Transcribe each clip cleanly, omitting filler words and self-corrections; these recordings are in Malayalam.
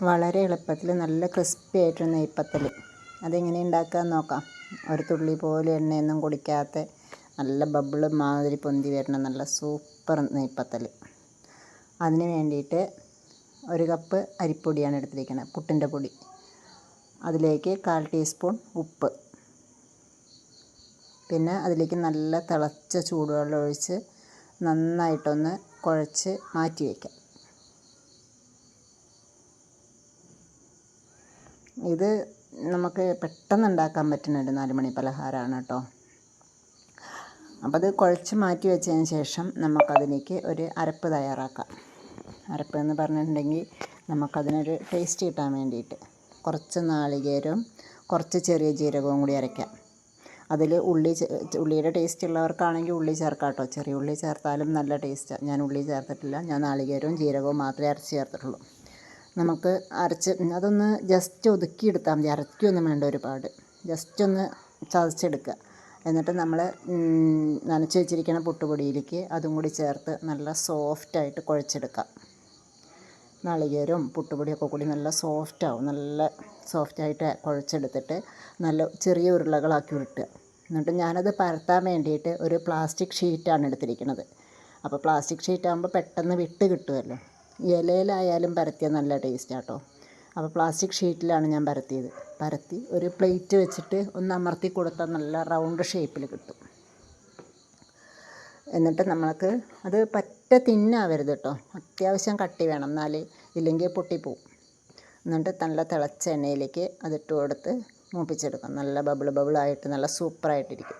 വളരെ എളുപ്പത്തിൽ നല്ല ക്രിസ്പി ആയിട്ടൊരു നെയ്പ്പത്തൽ അതെങ്ങനെ ഉണ്ടാക്കാമെന്ന് നോക്കാം. ഒരു തുള്ളി പോലും എണ്ണയൊന്നും കുടിക്കാത്ത നല്ല ബബിള് മാതിരി പൊന്തി വരുന്ന നല്ല സൂപ്പർ നെയ്പ്പത്തൽ. അതിന് വേണ്ടിയിട്ട് 1 കപ്പ് അരിപ്പൊടിയാണ് എടുത്തിരിക്കുന്നത്, പുട്ടിൻ്റെ പൊടി. അതിലേക്ക് 1/4 ടീസ്പൂൺ ഉപ്പ്, പിന്നെ അതിലേക്ക് നല്ല തിളച്ച ചൂടുവെള്ളം ഒഴിച്ച് നന്നായിട്ടൊന്ന് കുഴച്ച് മാറ്റി വയ്ക്കാം. ഇത് നമുക്ക് പെട്ടെന്ന് ഉണ്ടാക്കാൻ പറ്റുന്ന ഒരു 4 മണി പലഹാരമാണ് കേട്ടോ. അപ്പോൾ അത് കുഴച്ച് മാറ്റി വെച്ചതിന് ശേഷം നമുക്കതിലേക്ക് ഒരു അരപ്പ് തയ്യാറാക്കാം. അരപ്പ് എന്ന് പറഞ്ഞിട്ടുണ്ടെങ്കിൽ നമുക്കതിനൊരു ടേസ്റ്റ് കിട്ടാൻ വേണ്ടിയിട്ട് കുറച്ച് നാളികേരവും കുറച്ച് ചെറിയ ജീരകവും കൂടി അരയ്ക്കാം. അതിൽ ഉള്ളിയുടെ ടേസ്റ്റ് ഉള്ളവർക്കാണെങ്കിൽ ഉള്ളി ചേർക്കാം കേട്ടോ. ചെറിയ ഉള്ളി ചേർത്താലും നല്ല ടേസ്റ്റാണ്. ഞാൻ ഉള്ളി ചേർത്തിട്ടില്ല, ഞാൻ നാളികേരവും ജീരകവും മാത്രമേ അരച്ച് ചേർത്തിട്ടുള്ളൂ. നമുക്ക് അരച്ച് അതൊന്ന് ജസ്റ്റ് ഒതുക്കിയെടുത്താൽ മതി, അരയ്ക്കൊന്നും വേണ്ട ഒരുപാട്. ജസ്റ്റ് ഒന്ന് ചതച്ചെടുക്കുക. എന്നിട്ട് നമ്മൾ നനച്ച് വെച്ചിരിക്കുന്ന പുട്ടുപൊടിയിലേക്ക് അതും കൂടി ചേർത്ത് നല്ല സോഫ്റ്റായിട്ട് കുഴച്ചെടുക്കാം. നാളികേരവും പുട്ടുപൊടിയൊക്കെ കൂടി നല്ല സോഫ്റ്റാവും. നല്ല സോഫ്റ്റായിട്ട് കുഴച്ചെടുത്തിട്ട് നല്ല ചെറിയ ഉരുളകളാക്കി ഉരുട്ടുക. എന്നിട്ട് ഞാനത് പരത്താൻ വേണ്ടിയിട്ട് ഒരു പ്ലാസ്റ്റിക് ഷീറ്റാണ് എടുത്തിരിക്കുന്നത്. അപ്പോൾ പ്ലാസ്റ്റിക് ഷീറ്റാകുമ്പോൾ പെട്ടെന്ന് വിട്ട് കിട്ടുമല്ലോ. ഇലയിലായാലും പരത്തിയാൽ നല്ല ടേസ്റ്റാണ് കേട്ടോ. അപ്പോൾ പ്ലാസ്റ്റിക് ഷീറ്റിലാണ് ഞാൻ പരത്തി ഒരു പ്ലേറ്റ് വെച്ചിട്ട് ഒന്ന് അമർത്തി കൊടുത്താൽ നല്ല റൗണ്ട് ഷേപ്പിൽ കിട്ടും. എന്നിട്ട് നമ്മൾക്ക് അത് പറ്റ തിന്നാവരുത് കേട്ടോ, അത്യാവശ്യം കട്ടി വേണം, എന്നാലേ ഇല്ലെങ്കിൽ പൊട്ടിപ്പോവും. എന്നിട്ട് നല്ല തിളച്ച എണ്ണയിലേക്ക് അതിട്ട് കൊടുത്ത് മൂപ്പിച്ചെടുക്കാം. നല്ല ബബിളായിട്ട് നല്ല സൂപ്പറായിട്ടിരിക്കും.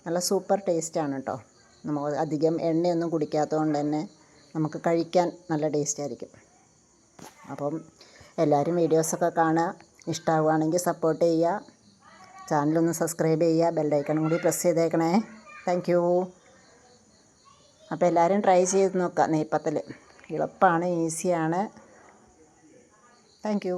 നല്ല സൂപ്പർ ടേസ്റ്റാണ് കേട്ടോ. നമുക്ക് അധികം എണ്ണയൊന്നും കുടിക്കാത്തത് കൊണ്ട് തന്നെ നമുക്ക് കഴിക്കാൻ നല്ല ടേസ്റ്റായിരിക്കും. അപ്പം എല്ലാവരും വീഡിയോസൊക്കെ കാണുക, ഇഷ്ടമാവുകയാണെങ്കിൽ സപ്പോർട്ട് ചെയ്യുക, ചാനലൊന്ന് സബ്സ്ക്രൈബ് ചെയ്യുക, ബെല്ലൈക്കണും കൂടി പ്രസ് ചെയ്തേക്കണേ. Thank you. അപ്പോൾ എല്ലാവരും ട്രൈ ചെയ്ത് നോക്കുക. നെയ്പ്പത്തൽ എളുപ്പമാണ്, ഈസിയാണ്. Thank you.